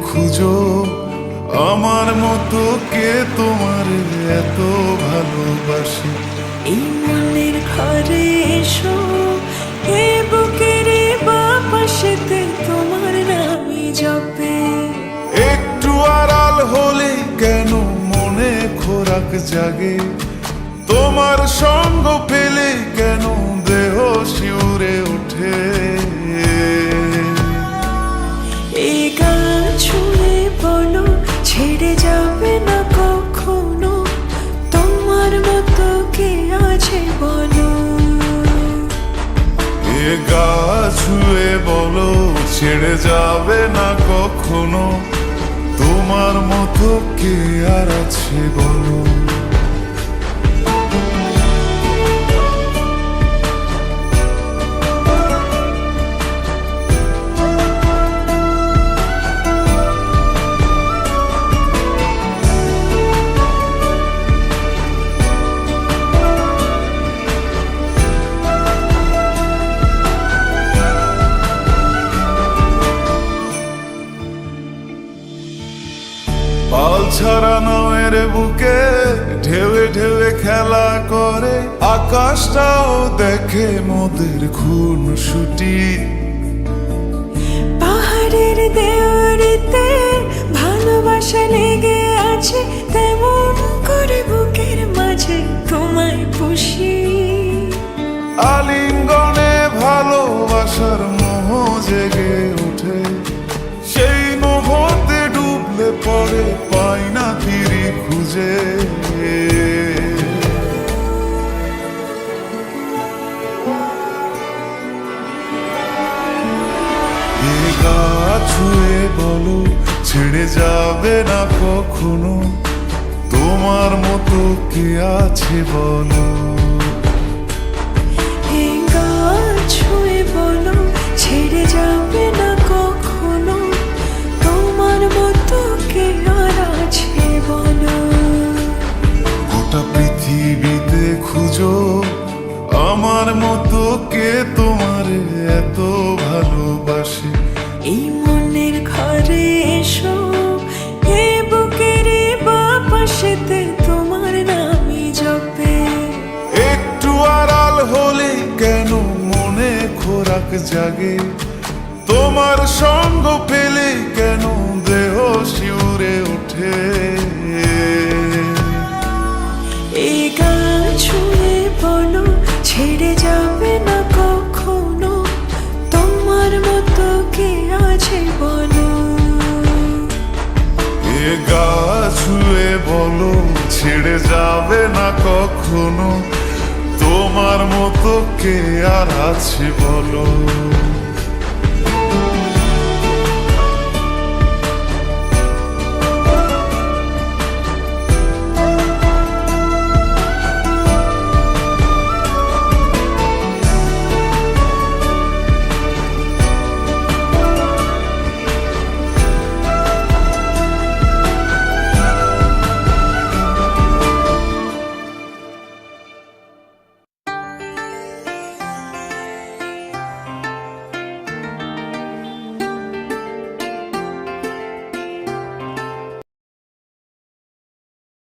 খুঁজো আমার মতো কে তোমার এত ভালোবাসে। এই মনের ঘরে এসো, এ বুকের বাপাশেতে তোমার নামই জপে। একটু আড়াল হলে কেন মনে খোরাক জাগে, তোমার সঙ্গ পেলে কেন দেহ শিউরে ওঠে। এই গান ছুঁয়ে বলো ছেড়ে যাবে না কখনো, তোমার মতো কে আছে বলো। এ গা ছুঁয়ে বলো ছেড়ে যাবে না কখনো, তোমার মতো কে আর আছে বলো। পাল ছাড়া নয়ের বুকে ঢেউে ঢেউে খেলা করে, আকাশটাও দেখে মোদের খুন ছুটি। পাহাড়ের দেওয়ারিতে ভালোবাসা লেগে আছে, তেমন করে বুকের মাঝে তোমায় পুষি। আলিঙ্গনে ভালোবাসার মোহ জেগে ওঠে, সেই মোহতে ডুবলে পরে পাই না ফিরি খুঁজে। এ গা ছুঁয়ে বলো ছেড়ে যাবে না কখনো, তোমার মতো কে আছে বলো। এই গান ছুঁয়ে বলো ছেড়ে যাবে না কখনো, তোমার মতো কে আর আছে বলো। গোটা পৃথিবীতে খুঁজো আমার মতো কে তোমার এত ভালোবাসে। এই মনের ঘরে এসো, এ বুকের বাপাশেতে তোমার নামই জপে। একটু আড়াল হলে কেন মনে খোরাক জাগে, তোমার সঙ্গ পেলে কেন দেহ শিউরে ওঠে। এই গান ছুঁয়ে বলো ছেড়ে যাবে না কখনো, তোমার মতো কে আছে বলো। এ গা ছুঁয়ে বলো ছেড়ে যাবে না কখনো, তোমার মতো কে আর আছে বলো।